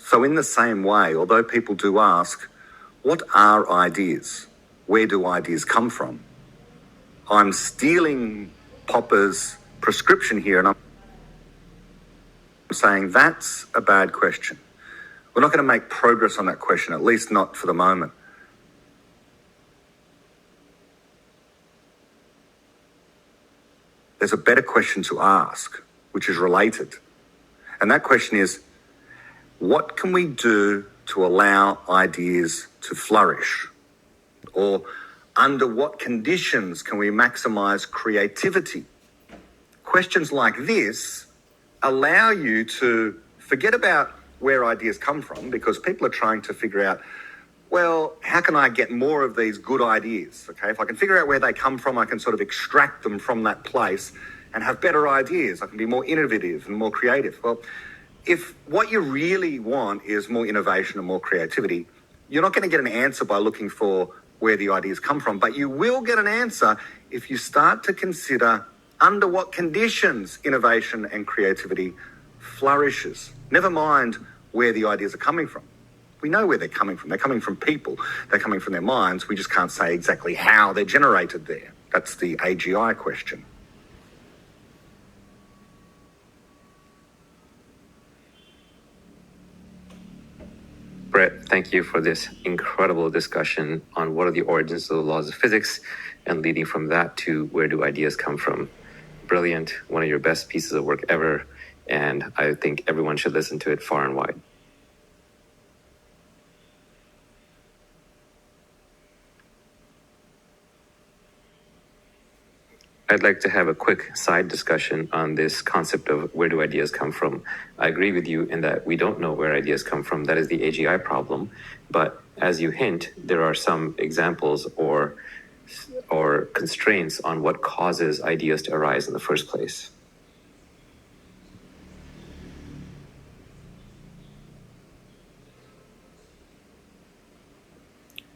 So in the same way, although people do ask, what are ideas? Where do ideas come from? I'm stealing Popper's prescription here, and I'm saying that's a bad question. We're not going to make progress on that question, at least not for the moment. There's a better question to ask, which is related. And that question is, what can we do to allow ideas to flourish? Or under what conditions can we maximize creativity? Questions like this allow you to forget about where ideas come from, because people are trying to figure out, well, how can I get more of these good ideas? Okay, if I can figure out where they come from, I can sort of extract them from that place and have better ideas. I can be more innovative and more creative. Well, if what you really want is more innovation and more creativity, you're not going to get an answer by looking for where the ideas come from, but you will get an answer if you start to consider under what conditions innovation and creativity flourishes. Never mind where the ideas are coming from. We know where they're coming from. They're coming from people. They're coming from their minds. We just can't say exactly how they're generated there. That's the AGI question. Brett, thank you for this incredible discussion on what are the origins of the laws of physics, and leading from that to where do ideas come from. Brilliant, one of your best pieces of work ever, and I think everyone should listen to it far and wide. I'd like to have a quick side discussion on this concept of where do ideas come from. I agree with you in that we don't know where ideas come from. That is the AGI problem. But as you hint, there are some examples or constraints on what causes ideas to arise in the first place.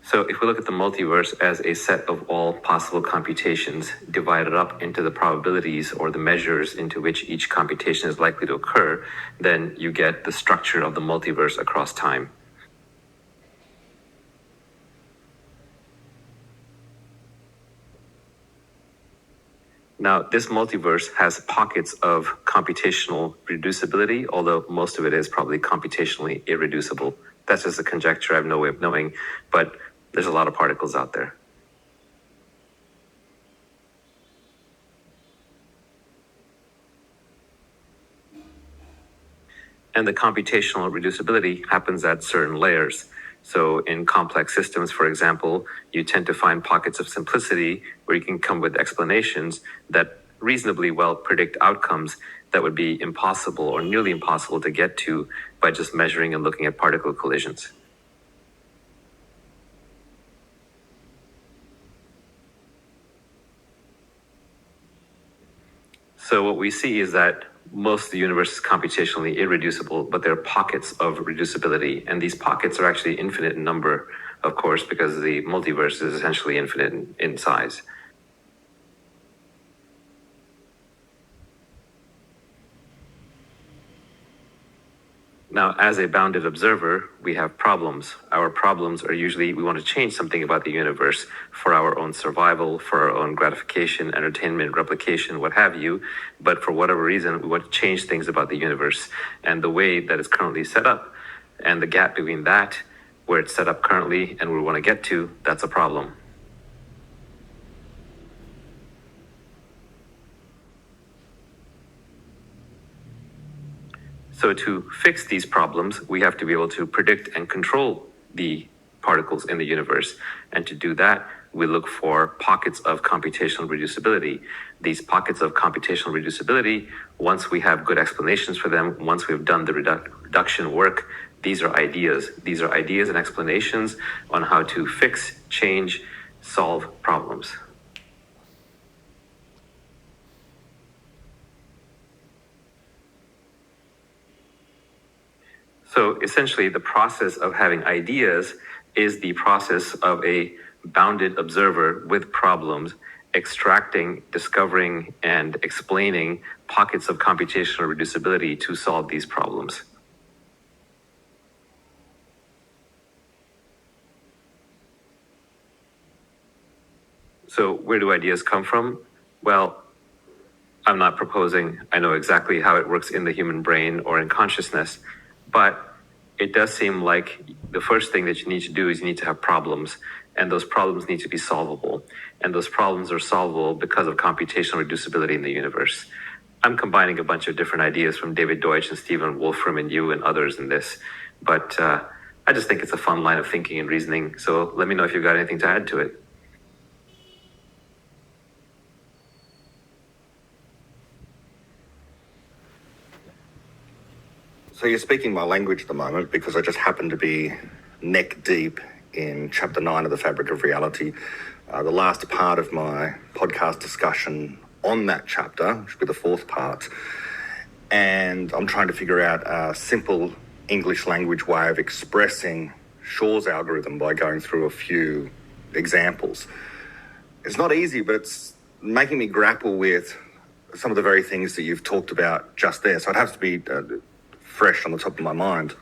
So if we look at the multiverse as a set of all possible computations divided up into the probabilities or the measures into which each computation is likely to occur, then you get the structure of the multiverse across time. Now, this multiverse has pockets of computational reducibility, although most of it is probably computationally irreducible. That's just a conjecture. I have no way of knowing, but there's a lot of particles out there. And the computational reducibility happens at certain layers. So in complex systems, for example, you tend to find pockets of simplicity where you can come with explanations that reasonably well predict outcomes that would be impossible or nearly impossible to get to by just measuring and looking at particle collisions. So what we see is that most of the universe is computationally irreducible, but there are pockets of reducibility. And these pockets are actually infinite in number, of course, because the multiverse is essentially infinite in size. Now, as a bounded observer, we have problems. Our problems are usually we want to change something about the universe for our own survival, for our own gratification, entertainment, replication, what have you. But for whatever reason, we want to change things about the universe. And the way that it's currently set up and the gap between that, where it's set up currently and where we want to get to, that's a problem. So to fix these problems, we have to be able to predict and control the particles in the universe. And to do that, we look for pockets of computational reducibility. These pockets of computational reducibility, once we have good explanations for them, once we've done the reduction work, these are ideas. These are ideas and explanations on how to fix, change, solve problems. So essentially, the process of having ideas is the process of a bounded observer with problems, extracting, discovering, and explaining pockets of computational reducibility to solve these problems. So where do ideas come from? Well, I'm not proposing I know exactly how it works in the human brain or in consciousness, but it does seem like the first thing that you need to do is you need to have problems, and those problems need to be solvable. And those problems are solvable because of computational reducibility in the universe. I'm combining a bunch of different ideas from David Deutsch and Stephen Wolfram and you and others in this, but I just think it's a fun line of thinking and reasoning. So let me know if you've got anything to add to it. So you're speaking my language at the moment because I just happen to be neck deep in Chapter 9 of The Fabric of Reality, the last part of my podcast discussion on that chapter, which will be the fourth part. And I'm trying to figure out a simple English language way of expressing Shor's algorithm by going through a few examples. It's not easy, but it's making me grapple with some of the very things that you've talked about just there. So it has to be fresh on the top of my mind.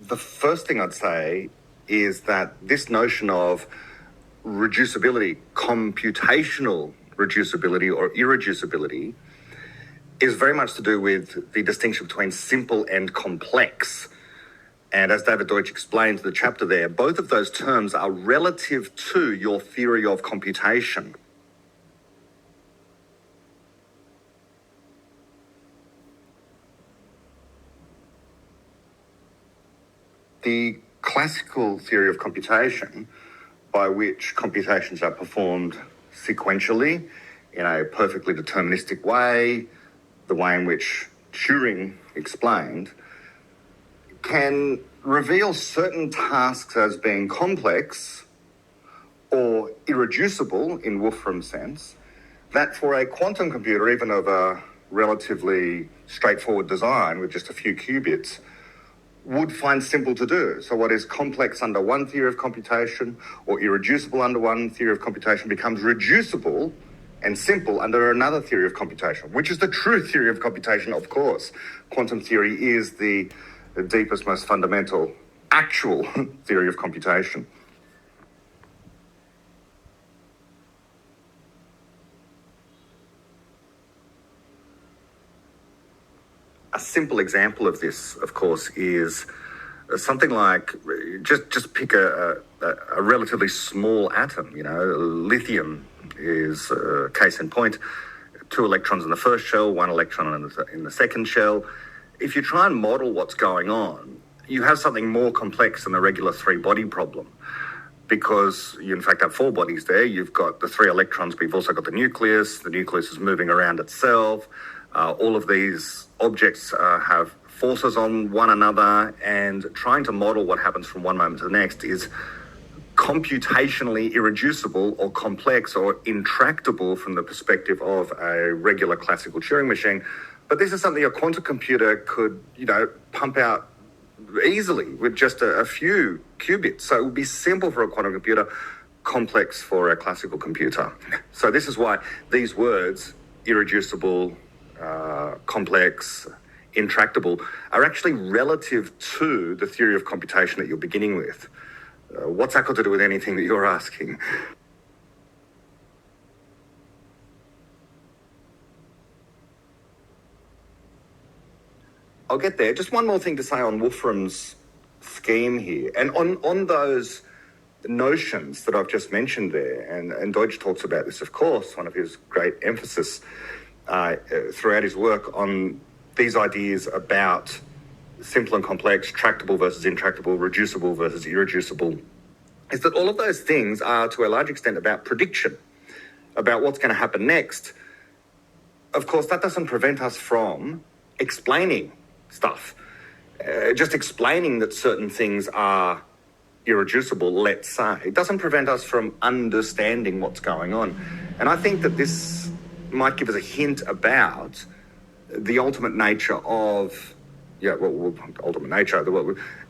The first thing I'd say is that this notion of reducibility, computational reducibility or irreducibility, is very much to do with the distinction between simple and complex. And as David Deutsch explains in the chapter there, both of those terms are relative to your theory of computation. The classical theory of computation, by which computations are performed sequentially in a perfectly deterministic way, the way in which Turing explained, can reveal certain tasks as being complex or irreducible in Wolfram's sense, that for a quantum computer, even of a relatively straightforward design with just a few qubits, would find simple to do. So what is complex under one theory of computation or irreducible under one theory of computation becomes reducible and simple under another theory of computation, which is the true theory of computation, of course. Quantum theory is the deepest, most fundamental, actual theory of computation. A simple example of this, of course, is something like, just pick a relatively small atom, lithium is a case in point, 2 electrons in the first shell, 1 electron in the second shell. If you try and model what's going on, you have something more complex than the regular 3-body problem, because you in fact have 4 bodies there. You've got the 3 electrons, but you've also got the nucleus is moving around itself. All of these objects have forces on one another, and trying to model what happens from one moment to the next is computationally irreducible or complex or intractable from the perspective of a regular classical Turing machine. But this is something a quantum computer could, pump out easily with just a few qubits. So it would be simple for a quantum computer, complex for a classical computer. So this is why these words, irreducible, complex, intractable, are actually relative to the theory of computation that you're beginning with. What's that got to do with anything that you're asking? I'll get there. Just one more thing to say on Wolfram's scheme here, and on those notions that I've just mentioned there, and Deutsch talks about this, of course, one of his great emphasis throughout his work on these ideas about simple and complex, tractable versus intractable, reducible versus irreducible, is that all of those things are to a large extent about prediction, about what's going to happen next. Of course, that doesn't prevent us from explaining stuff. Just explaining that certain things are irreducible, let's say, it doesn't prevent us from understanding what's going on. And I think that this might give us a hint about the ultimate nature of, ultimate nature,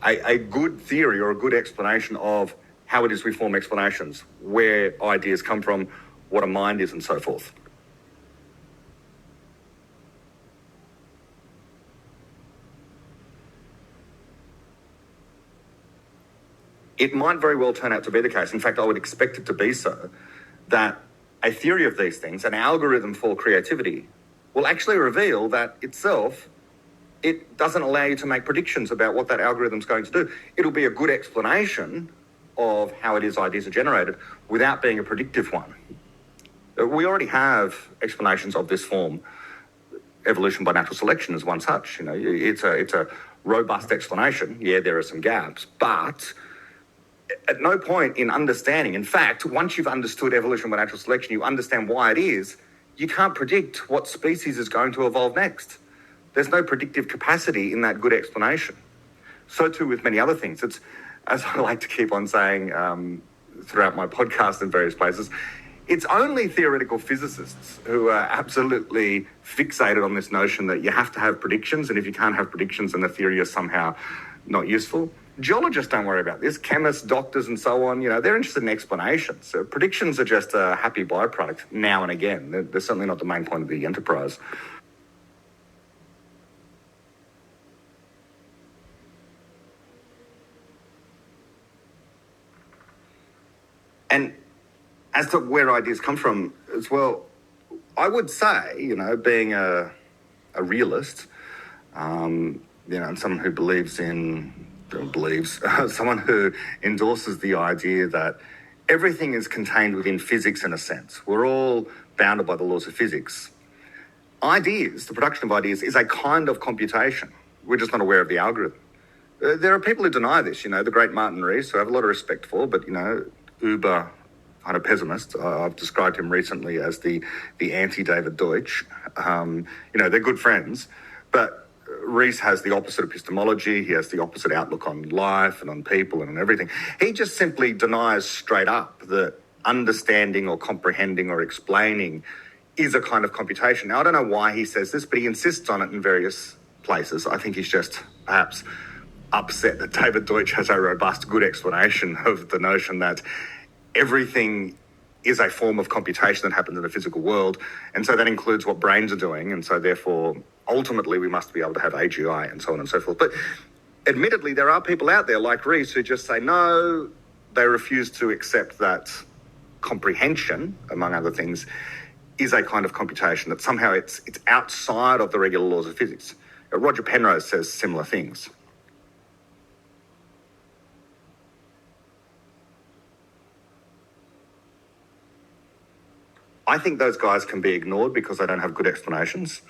a good theory or a good explanation of how it is we form explanations, where ideas come from, what a mind is, and so forth. it might very well turn out to be the case. In fact, I would expect it to be so, that a theory of these things, an algorithm for creativity, will actually reveal that itself, it doesn't allow you to make predictions about what that algorithm's going to do. It'll be a good explanation of how it is ideas are generated without being a predictive one. We already have explanations of this form. Evolution by natural selection is one such. You know, it's a robust explanation. Yeah, there are some gaps, but at no point in understanding, in fact, once you've understood evolution by natural selection, you understand why it is, you can't predict what species is going to evolve next. There's no predictive capacity in that good explanation. So too with many other things. It's, as I like to keep on saying throughout my podcast in various places, it's only theoretical physicists who are absolutely fixated on this notion that you have to have predictions, and if you can't have predictions, then the theory is somehow not useful. Geologists don't worry about this. Chemists, doctors, and so on, you know, they're interested in explanations. So predictions are just a happy byproduct now and again. They're certainly not the main point of the enterprise. And as to where ideas come from as well, I would say, you know, being a realist, you know, and someone who someone who endorses the idea that everything is contained within physics in a sense. We're all bounded by the laws of physics. Ideas, the production of ideas, is a kind of computation. We're just not aware of the algorithm. There are people who deny this, you know, the great Martin Rees, who I have a lot of respect for, but, you know, uber kind of pessimist. I've described him recently as the anti-David Deutsch. You know, they're good friends, but Rees has the opposite epistemology. He has the opposite outlook on life and on people and on everything. He just simply denies straight up that understanding or comprehending or explaining is a kind of computation. Now, I don't know why he says this, but he insists on it in various places. I think he's just perhaps upset that David Deutsch has a robust, good explanation of the notion that everything is a form of computation that happens in the physical world. And so that includes what brains are doing. And so therefore, ultimately, we must be able to have AGI and so on and so forth. But admittedly, there are people out there like Rees who just say, no, they refuse to accept that comprehension, among other things, is a kind of computation, that somehow it's outside of the regular laws of physics. Roger Penrose says similar things. I think those guys can be ignored because they don't have good explanations.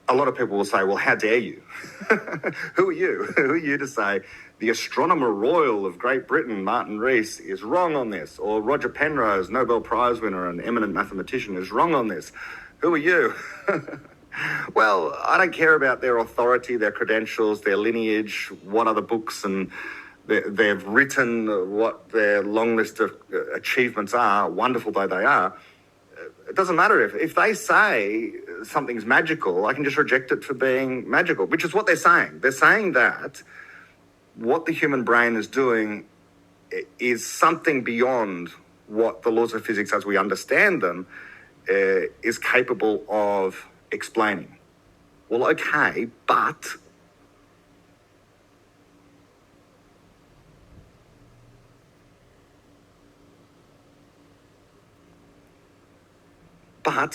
A lot of people will say, well, how dare you? Who are you? Who are you to say the Astronomer Royal of Great Britain, Martin Rees, is wrong on this? Or Roger Penrose, Nobel Prize winner and eminent mathematician, is wrong on this? Who are you? Well, I don't care about their authority, their credentials, their lineage, what other books and they've written, what their long list of achievements are, wonderful though they are. It doesn't matter if they say something's magical, I can just reject it for being magical, which is what they're saying. They're saying that what the human brain is doing is something beyond what the laws of physics as we understand them is capable of explaining. Well, okay, but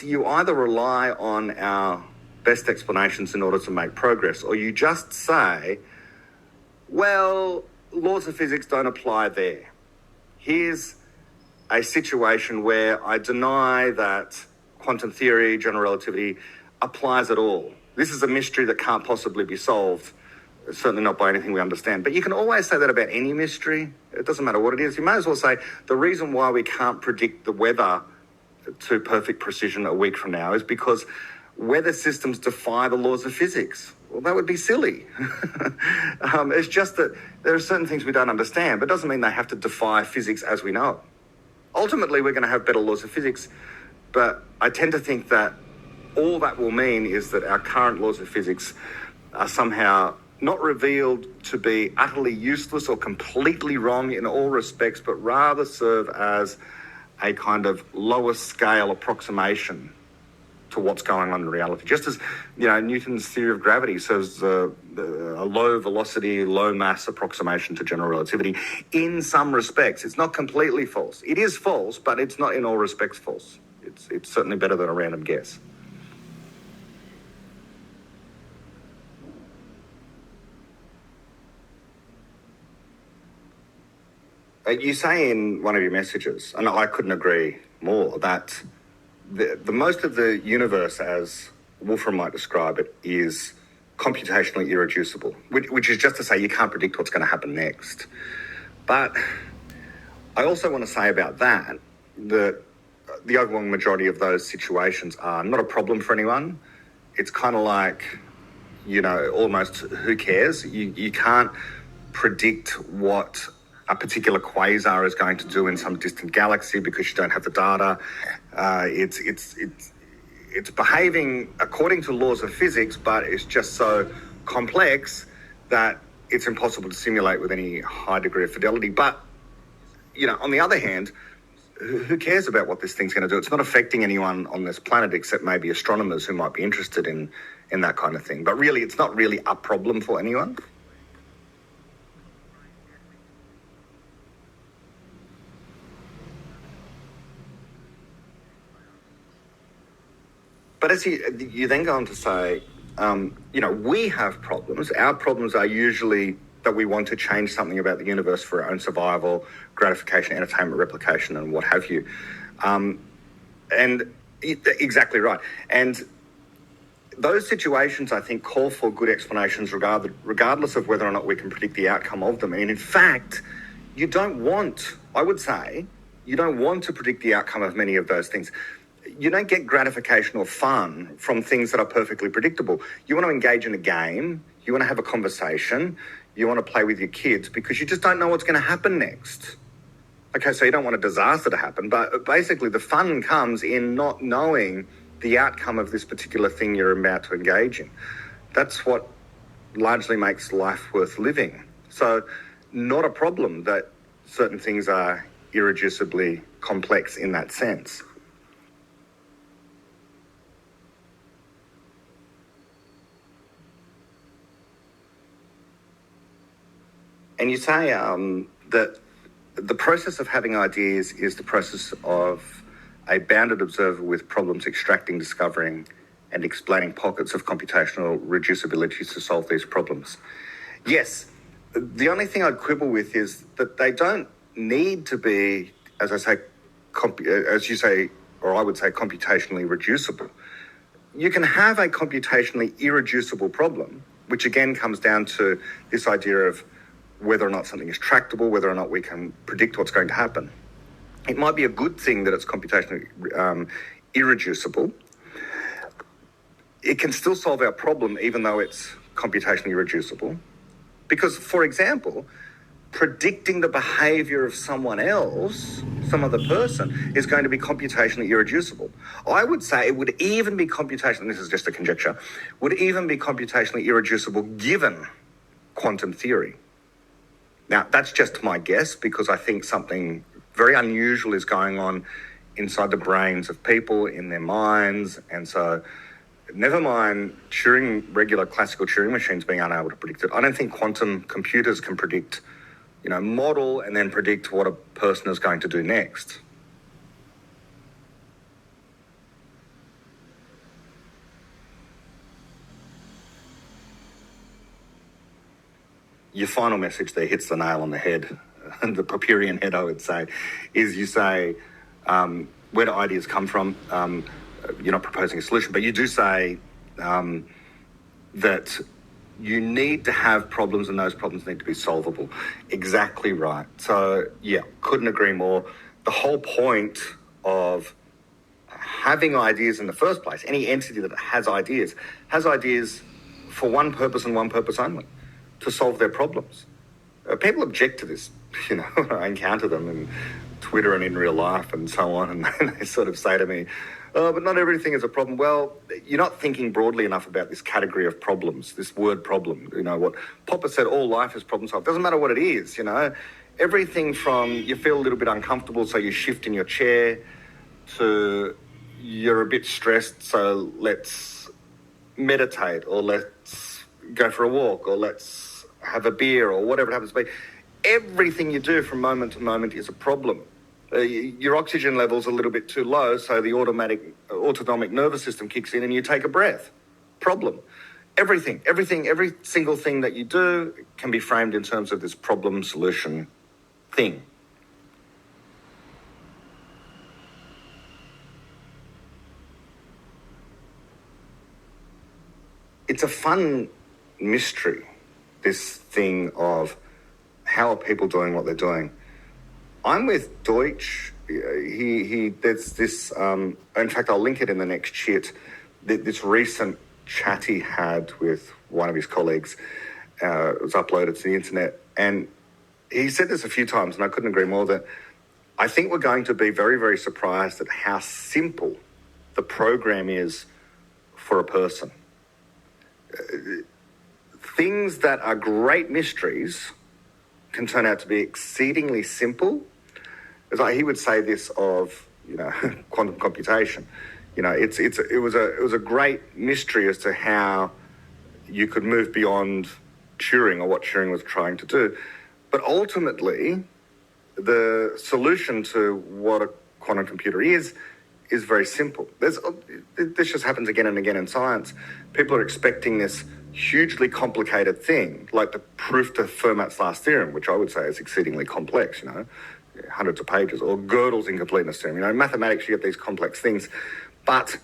you either rely on our best explanations in order to make progress, or you just say, well, laws of physics don't apply there. Here's a situation where I deny that quantum theory, general relativity, applies at all. This is a mystery that can't possibly be solved, certainly not by anything we understand. But you can always say that about any mystery. It doesn't matter what it is. You may as well say the reason why we can't predict the weather to perfect precision a week from now is because weather systems defy the laws of physics. Well, that would be silly. It's just that there are certain things we don't understand, but it doesn't mean they have to defy physics as we know it. Ultimately, we're going to have better laws of physics, but I tend to think that all that will mean is that our current laws of physics are somehow not revealed to be utterly useless or completely wrong in all respects, but rather serve as a kind of lower scale approximation to to what's going on in reality. Just as, Newton's theory of gravity says a low velocity, low mass approximation to general relativity. In some respects, it's not completely false. It is false, but it's not in all respects false. It's certainly better than a random guess. You say in one of your messages, and I couldn't agree more, that the most of the universe, as Wolfram might describe it, is computationally irreducible, which is just to say you can't predict what's going to happen next. But I also want to say about that the overwhelming majority of those situations are not a problem for anyone. It's kind of like, almost who cares? You can't predict what a particular quasar is going to do in some distant galaxy because you don't have the data. It's behaving according to laws of physics, but it's just so complex that it's impossible to simulate with any high degree of fidelity. But, on the other hand, who cares about what this thing's going to do? It's not affecting anyone on this planet except maybe astronomers who might be interested in that kind of thing. But really, it's not really a problem for anyone. But as you then go on to say, we have problems. Our problems are usually that we want to change something about the universe for our own survival, gratification, entertainment, replication, and what have you. Exactly right. And those situations, I think, call for good explanations regardless of whether or not we can predict the outcome of them. And in fact, I would say, you don't want to predict the outcome of many of those things. You don't get gratification or fun from things that are perfectly predictable. You want to engage in a game, you want to have a conversation, you want to play with your kids because you just don't know what's going to happen next. Okay, so you don't want a disaster to happen, but basically the fun comes in not knowing the outcome of this particular thing you're about to engage in. That's what largely makes life worth living. So not a problem that certain things are irreducibly complex in that sense. And you say that the process of having ideas is the process of a bounded observer with problems extracting, discovering, and explaining pockets of computational reducibility to solve these problems. Yes, the only thing I'd quibble with is that they don't need to be, as I say, as you say, or I would say, computationally reducible. You can have a computationally irreducible problem, which again comes down to this idea of whether or not something is tractable, whether or not we can predict what's going to happen. It might be a good thing that it's computationally irreducible. It can still solve our problem even though it's computationally reducible. Because, for example, predicting the behaviour of someone else, some other person, is going to be computationally irreducible. I would say it would even be computationally, this is just a conjecture, would even be computationally irreducible given quantum theory. Now, that's just my guess because I think something very unusual is going on inside the brains of people, in their minds. And so, never mind regular classical Turing machines being unable to predict it. I don't think quantum computers can predict, model and then predict what a person is going to do next. Your final message there hits the nail on the head, the Popperian head, I would say, is you say, where do ideas come from? You're not proposing a solution, but you do say that you need to have problems and those problems need to be solvable. Exactly right. So, yeah, couldn't agree more. The whole point of having ideas in the first place, any entity that has ideas for one purpose and one purpose only, to solve their problems. People object to this, I encounter them in Twitter and in real life and so on, and they sort of say to me, oh, but not everything is a problem. Well, you're not thinking broadly enough about this category of problems, this word problem. What Popper said, all life is problem solved. Doesn't matter what it is, Everything from you feel a little bit uncomfortable, so you shift in your chair, to, you're a bit stressed, so let's meditate, or let's go for a walk, or let's have a beer, or whatever it happens to be. Everything you do from moment to moment is a problem. Your oxygen level's a little bit too low, so the autonomic nervous system kicks in and you take a breath. Problem. Every single thing that you do can be framed in terms of this problem solution thing. It's a fun mystery, this thing of how are people doing what they're doing. I'm with Deutsch. There's this, in fact, I'll link it in the next shit, this recent chat he had with one of his colleagues. It was uploaded to the internet. And he said this a few times, and I couldn't agree more, that I think we're going to be very, very surprised at how simple the program is for a person. Things that are great mysteries can turn out to be exceedingly simple. It's like he would say this of, quantum computation. It was a great mystery as to how you could move beyond Turing, or what Turing was trying to do. But ultimately, the solution to what a quantum computer is very simple. This just happens again and again in science. People are expecting this hugely complicated thing, like the proof to Fermat's last theorem, which I would say is exceedingly complex, hundreds of pages, or Gödel's incompleteness theorem. In mathematics, you get these complex things. But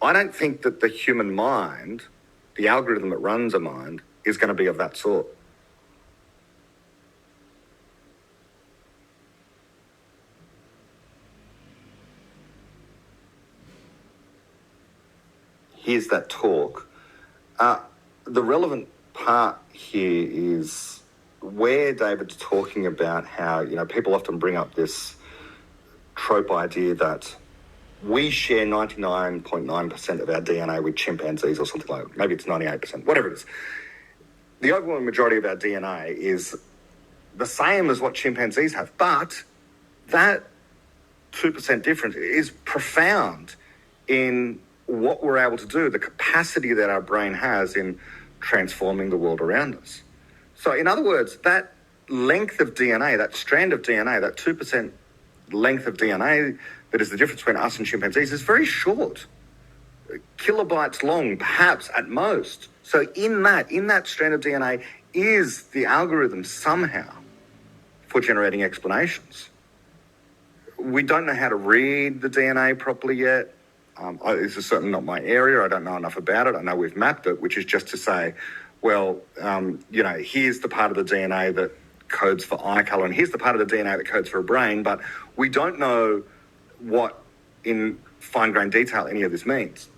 I don't think that the human mind, the algorithm that runs a mind, is going to be of that sort. Here's that talk. The relevant part here is where David's talking about how, people often bring up this trope idea that we share 99.9% of our DNA with chimpanzees, or something like that. Maybe it's 98%, whatever it is. The overwhelming majority of our DNA is the same as what chimpanzees have, but that 2% difference is profound in what we're able to do, the capacity that our brain has in transforming the world around us. So in other words, that length of DNA, that strand of DNA, that 2% length of DNA that is the difference between us and chimpanzees, is very short, kilobytes long, perhaps at most. So in that strand of DNA is the algorithm somehow for generating explanations. We don't know how to read the DNA properly yet. This is certainly not my area. I don't know enough about it. I know we've mapped it, which is just to say, well, here's the part of the DNA that codes for eye color, and here's the part of the DNA that codes for a brain, but we don't know what, in fine-grained detail, any of this means.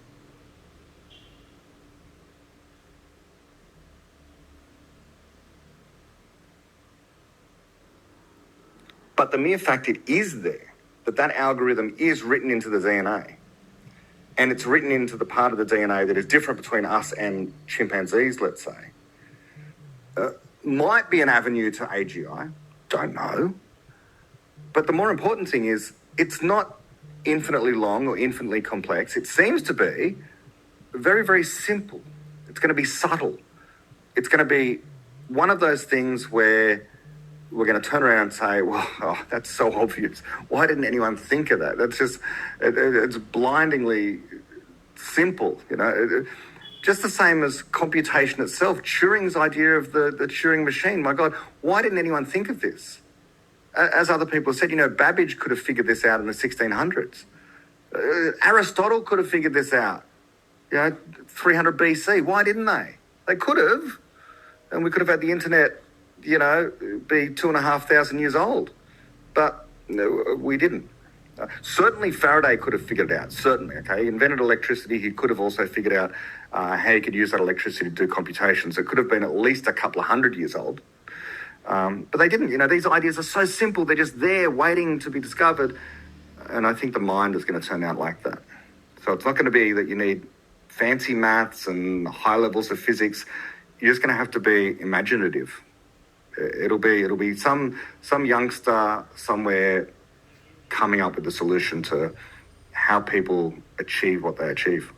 But the mere fact it is there, that algorithm is written into the DNA, and it's written into the part of the DNA that is different between us and chimpanzees, let's say, might be an avenue to AGI. Don't know. But the more important thing is, it's not infinitely long or infinitely complex. It seems to be very, very simple. It's going to be subtle. It's going to be one of those things where we're going to turn around and say, well, that's so obvious. Why didn't anyone think of that? That's just, it's blindingly simple, Just the same as computation itself. Turing's idea of the Turing machine. My God, why didn't anyone think of this? As other people said, Babbage could have figured this out in the 1600s. Aristotle could have figured this out, 300 BC. Why didn't they? They could have. And we could have had the internet, be 2,500 years old. But no, we didn't. Certainly Faraday could have figured it out, certainly, okay? He invented electricity. He could have also figured out how he could use that electricity to do computations. It could have been at least a couple of hundred years old. But they didn't. These ideas are so simple. They're just there waiting to be discovered. And I think the mind is going to turn out like that. So it's not going to be that you need fancy maths and high levels of physics. You're just going to have to be imaginative. It'll be some youngster somewhere coming up with the solution to how people achieve what they achieve.